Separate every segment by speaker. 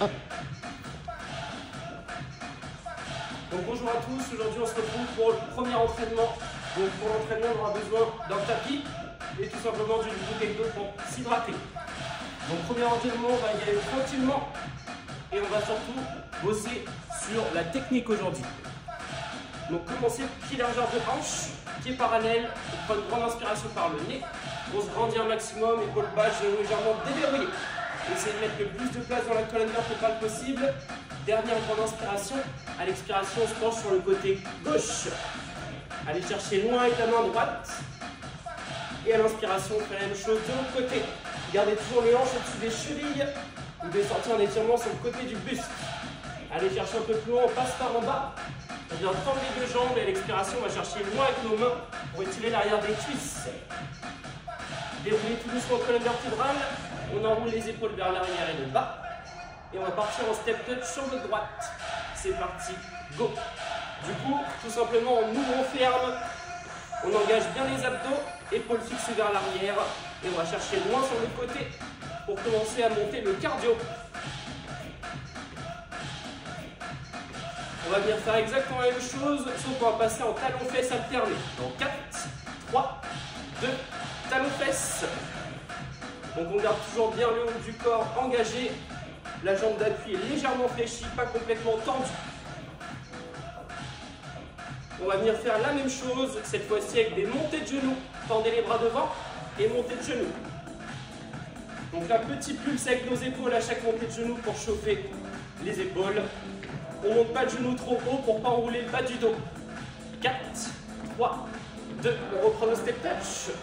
Speaker 1: 1. Donc bonjour à tous, aujourd'hui on se retrouve pour le premier entraînement. Donc pour l'entraînement on aura besoin d'un tapis et tout simplement d'une bouteille d'eau pour s'hydrater. Donc premier entraînement, on va y aller tranquillement et on va surtout bosser sur la technique aujourd'hui. Donc commencer pied largeur de hanche, pied parallèle, on prend une grande inspiration par le nez, on se grandit un maximum, épaule basse, genoux légèrement déverrouillés. Essayez de mettre le plus de place dans la colonne vertébrale possible. Dernière grande inspiration, à l'expiration on se penche sur le côté gauche. Allez chercher loin avec la main droite. Et à l'inspiration on fait la même chose de l'autre côté. Gardez toujours les hanches au-dessus des chevilles. Vous devez sortir un étirement sur le côté du buste. Allez chercher un peu plus loin, on passe par en bas. On vient tendre les deux jambes et à l'expiration on va chercher loin avec nos mains pour étirer l'arrière des cuisses. Déroulez tout doucement la colonne vertébrale. On enroule les épaules vers l'arrière et le bas. Et on va partir en step touch sur notre droite. C'est parti, go! Du coup, tout simplement, on ouvre, on ferme. On engage bien les abdos, épaules fixées vers l'arrière. Et on va chercher loin sur le côté pour commencer à monter le cardio. On va bien faire exactement la même chose, sauf qu'on va passer en talon-fesses alternés. Donc 4, 3, 2, talon-fesses. Donc on garde toujours bien le haut du corps engagé. La jambe d'appui est légèrement fléchie, pas complètement tendue. On va venir faire la même chose, cette fois-ci avec des montées de genoux. Tendez les bras devant et montée de genoux. Donc là, petit pulse avec nos épaules à chaque montée de genoux pour chauffer les épaules. On ne monte pas le genou trop haut pour ne pas enrouler le bas du dos. 4, 3, 2, on reprend le step touch.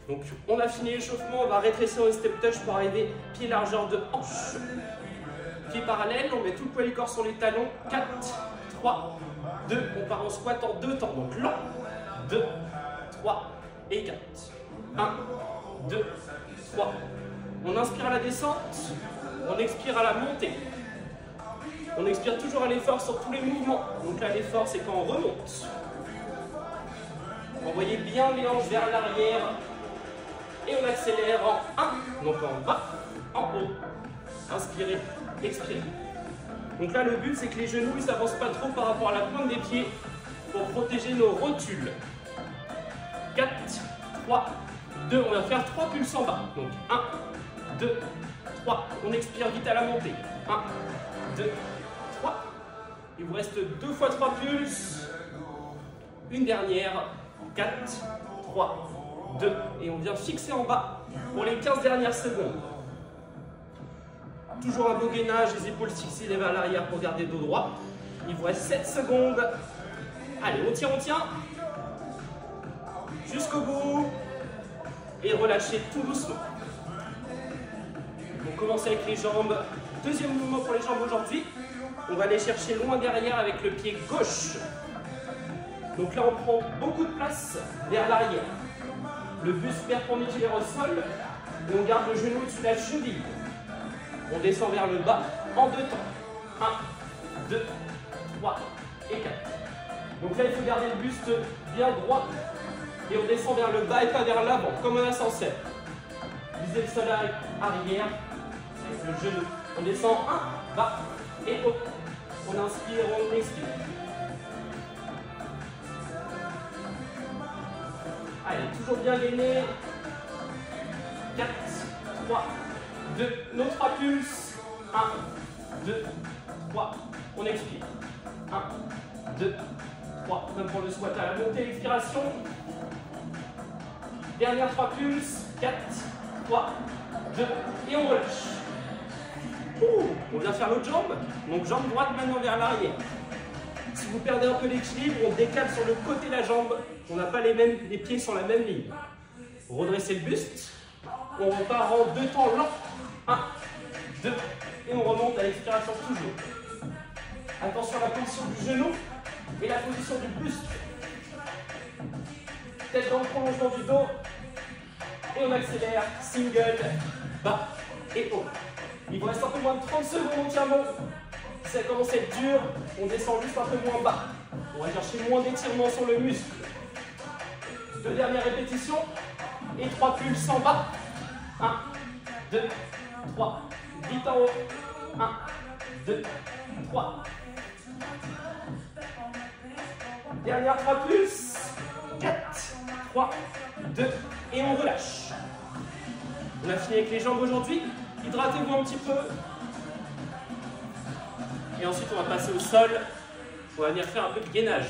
Speaker 1: Donc on a fini l'échauffement, on va rétrécir le step touch pour arriver pied largeur de hanche. Pied parallèle, on met tout le poids du corps sur les talons. 4, 3, 2, on part en squat en 2 temps. Donc lent, 2, 3 et 4. 1, 2, 3. On inspire à la descente, on expire à la montée. On expire toujours à l'effort sur tous les mouvements. Donc là l'effort c'est quand on remonte. Envoyez bien les hanches vers l'arrière. Et on accélère en 1, donc en bas, en haut. Inspirez, expirez. Donc là, le but, c'est que les genoux ne s'avancent pas trop par rapport à la pointe des pieds pour protéger nos rotules. 4, 3, 2, on va faire 3 pulses en bas. Donc 1, 2, 3. On expire vite à la montée. 1, 2, 3. Il vous reste 2 fois 3 pulses. Une dernière. 4, 3, 2, et on vient fixer en bas pour les 15 dernières secondes. Toujours un beau gainage, les épaules fixées vers l'arrière pour garder le dos droit. Il vous reste 7 secondes. Allez, on tient. Jusqu'au bout. Et relâchez tout doucement. On commence avec les jambes. Deuxième mouvement pour les jambes aujourd'hui. On va aller chercher loin derrière avec le pied gauche. Donc là, on prend beaucoup de place vers l'arrière. Le buste perpendiculaire au sol, et on garde le genou au-dessus de la cheville. On descend vers le bas en 2 temps. 1, 2, 3 et 4. Donc là, il faut garder le buste bien droit et on descend vers le bas et pas vers l'avant, comme un ascenseur. Visez le sol arrière avec le genou. On descend 1, bas et haut. On inspire, on expire. Allez, toujours bien gainé. 4, 3, 2, nos 3 pulses. 1, 2, 3, on expire. 1, 2, 3, comme pour le squat à la montée, l'expiration. Dernière 3 pulses. 4, 3, 2, et on relâche. On vient faire l'autre jambe. Donc jambe droite maintenant vers l'arrière. Si vous perdez un peu l'équilibre, on décale sur le côté de la jambe. On n'a pas les pieds sur la même ligne. Redressez le buste. On repart en 2 temps lents. 1, 2, et on remonte à l'expiration toujours. Attention à la position du genou et la position du buste. Tête dans le prolongement du dos. Et on accélère. Single, bas et haut. Il vous reste un peu moins de 30 secondes, on tient bon. Ça commence à être dur, on descend juste un peu moins bas. On va chercher moins d'étirement sur le muscle. 2 dernières répétitions et 3 pulses en bas. 1, 2, 3, vite en haut. 1, 2, 3. Dernière 3 plus. 4, 3, 2, et on relâche. On a fini avec les jambes aujourd'hui. Hydratez-vous un petit peu. Et ensuite, on va passer au sol. On va venir faire un peu de gainage.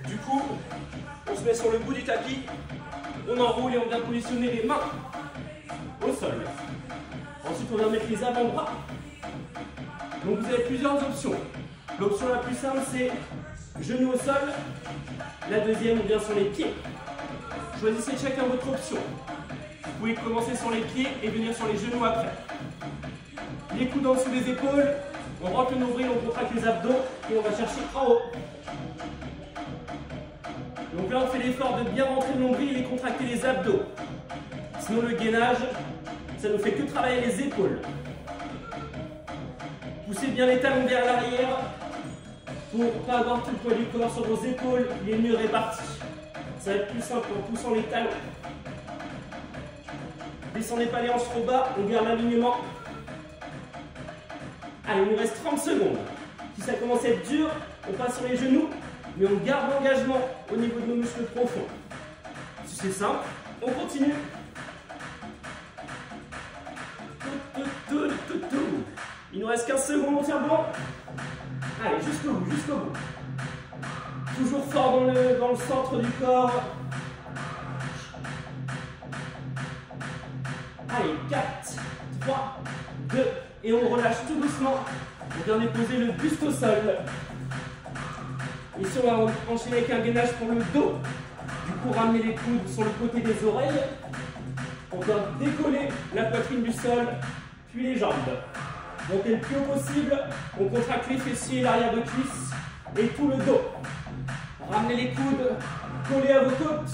Speaker 1: Du coup, on se met sur le bout du tapis. On enroule et on vient positionner les mains au sol. Ensuite, on vient mettre les avant-bras. Donc, vous avez plusieurs options. L'option la plus simple, c'est genoux au sol. La deuxième, on vient sur les pieds. Choisissez chacun votre option. Vous pouvez commencer sur les pieds et venir sur les genoux après. Les coudes en dessous des épaules. On rentre le nombril, on contracte les abdos et on va chercher en haut. Donc là, on fait l'effort de bien rentrer le nombril et contracter les abdos. Sinon, le gainage, ça ne fait que travailler les épaules. Poussez bien les talons vers l'arrière pour ne pas avoir tout le poids du corps sur vos épaules. Il est mieux réparti. Ça va être plus simple en poussant les talons. Descendez pas les hanches trop bas, on garde l'alignement. Allez, il nous reste 30 secondes. Si ça commence à être dur, on passe sur les genoux, mais on garde l'engagement au niveau de nos muscles profonds. Si c'est simple, on continue. Il nous reste 15 secondes, on tient bon. Allez, jusqu'au bout, jusqu'au bout. Toujours fort dans le centre du corps. Allez, 4, 3, 2, et on relâche tout doucement. On vient déposer le buste au sol. Ici, on va enchaîner avec un gainage pour le dos. Du coup, ramener les coudes sur le côté des oreilles. On vient décoller la poitrine du sol, puis les jambes. Montez le plus haut possible. On contracte les fessiers, l'arrière de cuisse et tout le dos. Ramenez les coudes collés à vos côtes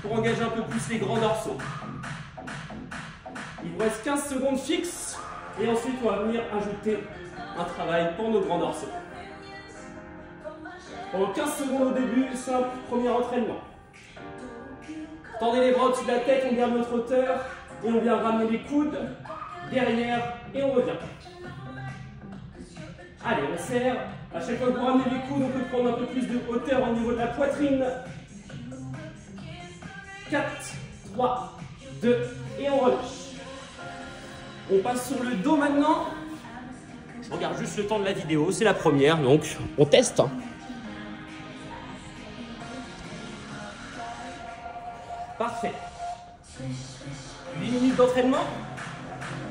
Speaker 1: pour engager un peu plus les grands dorsaux. Il vous reste 15 secondes fixes et ensuite on va venir ajouter un travail pour nos grands dorsaux. Pendant 15 secondes au début, simple, premier entraînement. Tendez les bras au-dessus de la tête, on garde notre hauteur et on vient ramener les coudes derrière et on revient. Allez, on serre. À chaque fois que vous ramenez les coudes, on peut prendre un peu plus de hauteur au niveau de la poitrine. 4, 3, 2 et on relâche. On passe sur le dos maintenant. Je regarde juste le temps de la vidéo, c'est la première, donc on teste. Parfait. 8 minutes d'entraînement.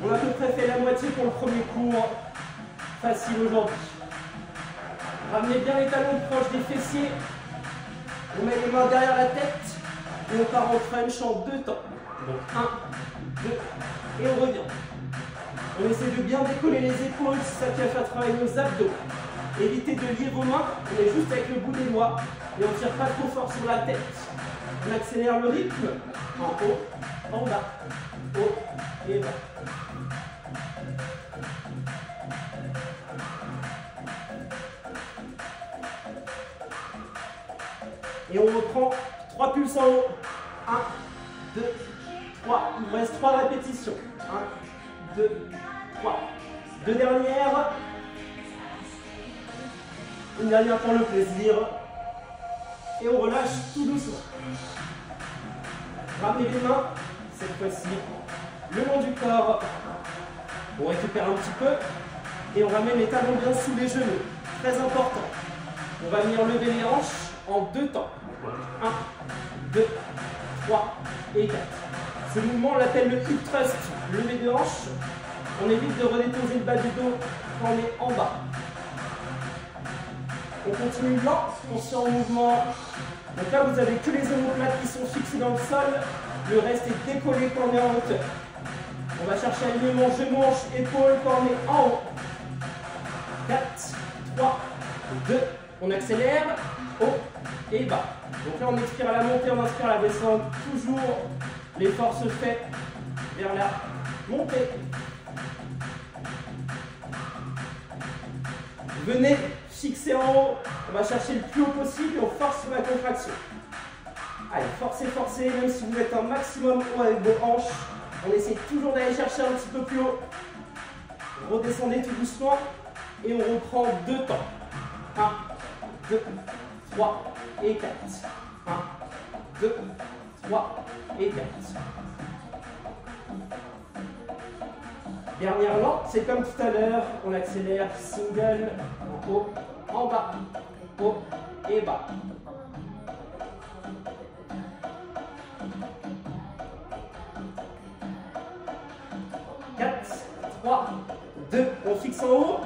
Speaker 1: On a à peu près fait la moitié pour le premier cours. Facile aujourd'hui. Ramenez bien les talons proches des fessiers. On met les mains derrière la tête et on part en crunch en 2 temps. Donc 1, 2 et on revient. On essaie de bien décoller les épaules, c'est ça qui va faire travailler nos abdos. Évitez de lier vos mains, on est juste avec le bout des doigts et on ne tire pas trop fort sur la tête. On accélère le rythme en haut, en bas, haut et bas. Et on reprend 3 pulses en haut. 1, 2, 3. Il vous reste 3 répétitions. 1, 2, 3. 2 dernières. Une dernière pour le plaisir. Et on relâche tout doucement. Ramenez les mains, cette fois-ci, le long du corps. On récupère un petit peu. Et on ramène les talons bien sous les genoux. Très important. On va venir lever les hanches en 2 temps. 1, 2, 3 et 4. Ce mouvement, on l'appelle le hip thrust, lever de hanche. On évite de redéposer le bas du dos quand on est en bas. On continue lent, conscient au mouvement. Donc là, vous avez que les omoplates qui sont fixées dans le sol. Le reste est décollé quand on est en hauteur. On va chercher alignement genou, hanche, épaule quand on est en haut. 4, 3, 2. On accélère, haut et bas. Donc là, on expire à la montée, on inspire à la descente. Toujours, l'effort se fait vers la montée. Venez fixer en haut. On va chercher le plus haut possible et on force sur la contraction. Allez, forcez, forcez, même si vous êtes un maximum haut avec vos hanches. On essaie toujours d'aller chercher un petit peu plus haut. Redescendez tout doucement et on reprend 2 temps. 1, 2, 3 et 4. 1, 2, 3 et 4. Dernière lente, c'est comme tout à l'heure, on accélère single, en haut, en bas, haut et bas. 4, 3, 2, on fixe en haut.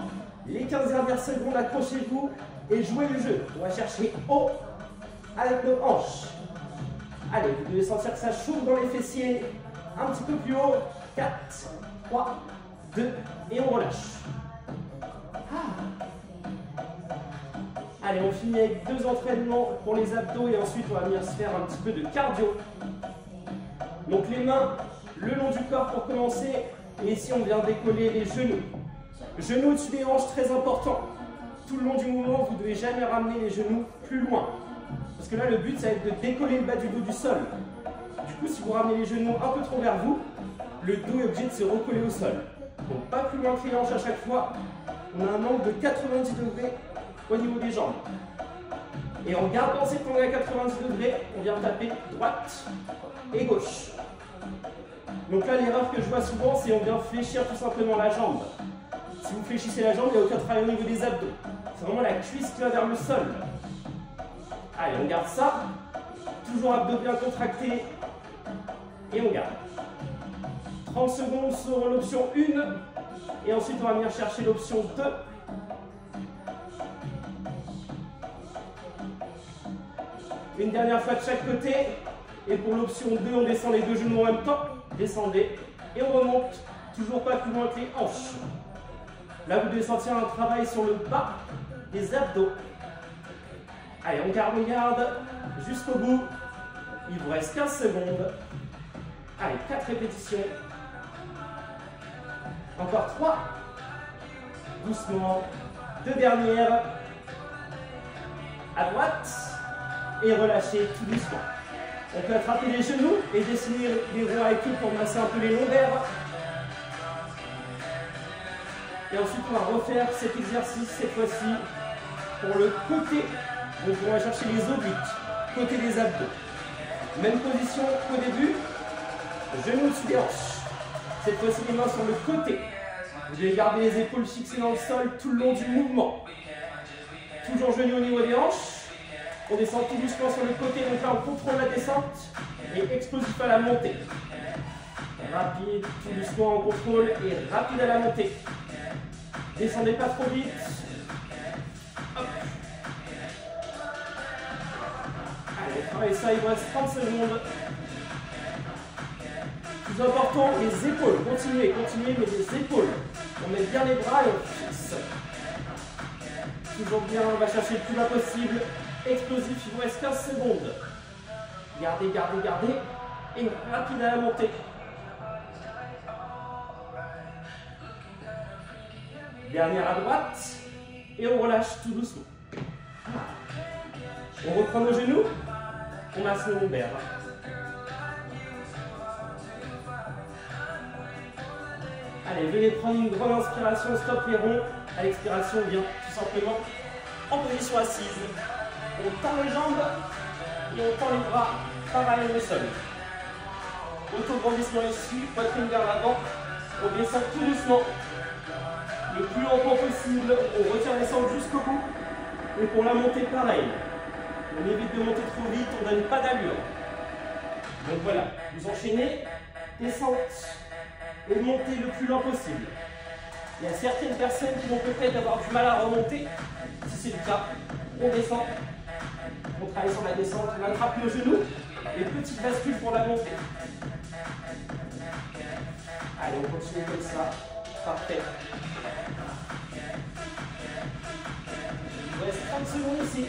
Speaker 1: Les 15 dernières secondes, accrochez-vous et jouez le jeu. On va chercher haut avec nos hanches. Allez, vous devez sentir que ça chauffe dans les fessiers. Un petit peu plus haut. 4, 3, 2 et on relâche. Allez, on finit avec 2 entraînements pour les abdos et ensuite on va venir se faire un petit peu de cardio. Donc les mains le long du corps pour commencer. Et ici on vient décoller les genoux. Genoux au-dessus des hanches, très important. Tout le long du mouvement, vous ne devez jamais ramener les genoux plus loin. Parce que là, le but, ça va être de décoller le bas du dos du sol. Du coup, si vous ramenez les genoux un peu trop vers vous, le dos est obligé de se recoller au sol. Donc pas plus loin que les hanches à chaque fois. On a un angle de 90 degrés au niveau des jambes. Et en gardant cet angle à 90 degrés, on vient taper droite et gauche. Donc là, l'erreur que je vois souvent, c'est on vient fléchir tout simplement la jambe. Si vous fléchissez la jambe, il n'y a aucun travail au niveau des abdos. C'est vraiment la cuisse qui va vers le sol. Allez, on garde ça. Toujours abdos bien contractés. Et on garde. 30 secondes sur l'option 1. Et ensuite, on va venir chercher l'option 2. Une dernière fois de chaque côté. Et pour l'option 2, on descend les 2 genoux en même temps. Descendez. Et on remonte. Toujours pas plus loin que les hanches. Là, vous devez sentir un travail sur le bas des abdos. Allez, on garde jusqu'au bout. Il vous reste 15 secondes. Allez, 4 répétitions. Encore 3. Doucement. 2 dernières. À droite. Et relâchez tout doucement. On peut attraper les genoux et dessiner les ronds avec eux pour masser un peu les lombaires. Et ensuite, on va refaire cet exercice, cette fois-ci, pour le côté. Donc, on va chercher les obliques, côté des abdos. Même position qu'au début, genoux au-dessus des hanches. Cette fois-ci, les mains sur le côté. Vous devez garder les épaules fixées dans le sol tout le long du mouvement. Toujours genoux au niveau des hanches. On descend tout doucement sur le côté, donc là, on contrôle la descente et explosif à la montée. Rapide, tout doucement, on contrôle et rapide à la montée. Descendez pas trop vite. Hop. Allez, travaillez ça, il vous reste 30 secondes. Plus important, les épaules. Continuez, mais les épaules. On met bien les bras et on fixe. Toujours bien, on va chercher le plus bas possible. Explosif, il vous reste 15 secondes. Gardez. Et rapide à la montée. Dernière à droite. Et on relâche tout doucement. On reprend nos genoux. On masse nos lombaires. Allez, venez prendre une grande inspiration. Stop les ronds. À l'expiration, on vient tout simplement en position assise. On tend les jambes et on tend les bras pareil au sol. Auto-grandissement ici, poitrine vers l'avant. On descend tout doucement. Le plus lentement possible, on retient les sangles jusqu'au bout. Et pour la montée, pareil. On évite de monter trop vite, on ne donne pas d'allure. Donc voilà, vous enchaînez, descente et montez le plus lent possible. Il y a certaines personnes qui vont peut-être avoir du mal à remonter. Si c'est le cas, on descend. On travaille sur la descente, on attrape le genou et petite bascule pour la montée. Allez, on continue comme ça. Parfait. Il vous reste 30 secondes ici.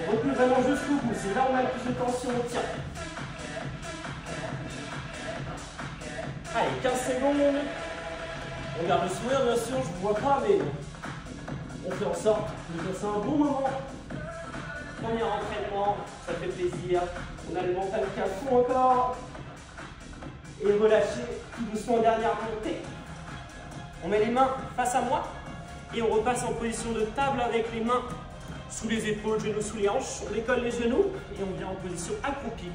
Speaker 1: On recule vraiment jusqu'au bout. C'est là où on a le plus de tension, on tient. Allez, 15 secondes. On garde le sourire, bien sûr, je ne vous vois pas, mais on fait en sorte de passer un bon moment. Premier entraînement, ça fait plaisir. On a les montagnes qui à fond encore. Et relâchez tout doucement, dernière montée. On met les mains face à moi et on repasse en position de table avec les mains sous les épaules, genoux sous les hanches. On décolle les genoux et on vient en position accroupie.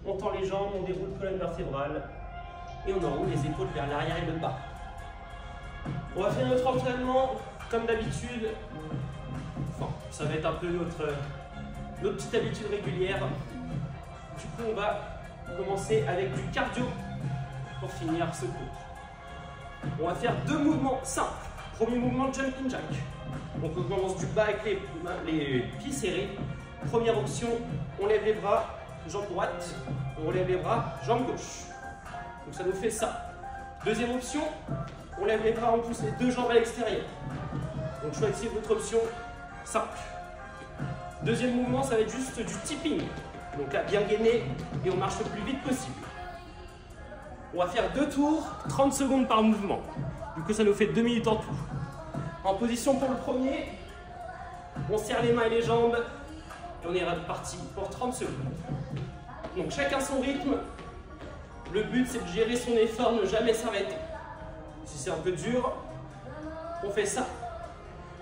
Speaker 1: On tend les jambes, on déroule colonne vertébrale et on enroule les épaules vers l'arrière et le bas. On va faire notre entraînement comme d'habitude. Enfin, ça va être un peu notre petite habitude régulière. Du coup, on va commencer avec du cardio pour finir ce cours. On va faire 2 mouvements simples. Premier mouvement, jumping jack. Donc on commence du bas avec les pieds serrés. Première option, on lève les bras, jambe droite. On relève les bras, jambe gauche. Donc ça nous fait ça. Deuxième option, on lève les bras, on pousse les 2 jambes à l'extérieur. Donc choisissez votre option simple. Deuxième mouvement, ça va être juste du tipping. Donc là, bien gainé et on marche le plus vite possible. On va faire 2 tours, 30 secondes par mouvement. Du coup, ça nous fait 2 minutes en tout. En position pour le premier, on serre les mains et les jambes et on est reparti pour 30 secondes. Donc chacun son rythme. Le but, c'est de gérer son effort, ne jamais s'arrêter. Si c'est un peu dur, on fait ça.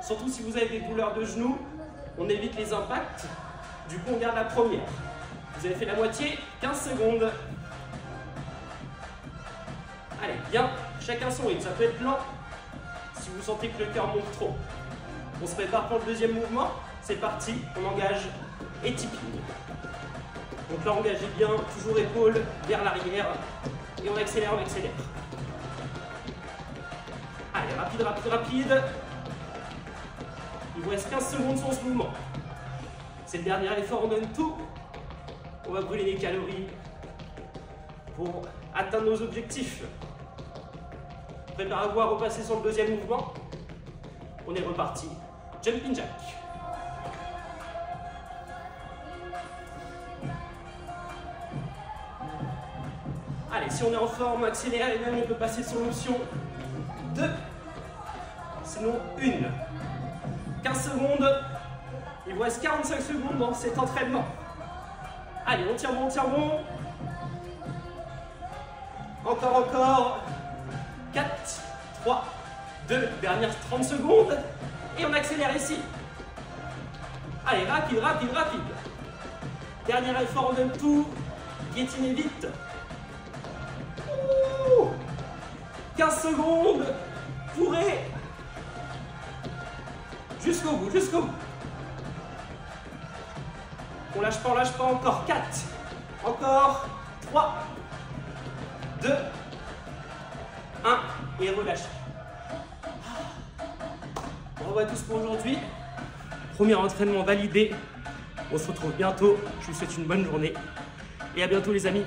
Speaker 1: Surtout si vous avez des douleurs de genoux, on évite les impacts. Du coup, on garde la première. Vous avez fait la moitié, 15 secondes. Allez, bien, chacun son rythme. Ça peut être lent si vous sentez que le cœur monte trop. On se prépare pour le deuxième mouvement. C'est parti, on engage et tipping. Donc là, engagez bien, toujours épaules vers l'arrière. Et on accélère, on accélère. Allez, rapide, rapide, rapide. Il vous reste 15 secondes sur ce mouvement. C'est le dernier effort, on donne tout. On va brûler des calories pour atteindre nos objectifs. Préparez-vous à repasser sur le deuxième mouvement. On est reparti. Jumping jack. Allez, si on est en forme, accélérez, même on peut passer sur l'option 2. Sinon 1. 15 secondes. Il vous reste 45 secondes dans cet entraînement. Allez, on tient bon, on tient bon. Encore, encore. 4, 3, 2, dernière 30 secondes. Et on accélère ici. Allez, rapide, rapide, rapide. Dernier effort, on donne tout. Guillotinez vite. 15 secondes. Pourrez. Jusqu'au bout, jusqu'au bout. On lâche pas encore. 4. Encore. 3. 2. 1. Et relâchez. Au revoir à tous pour aujourd'hui. Premier entraînement validé. On se retrouve bientôt. Je vous souhaite une bonne journée. Et à bientôt les amis.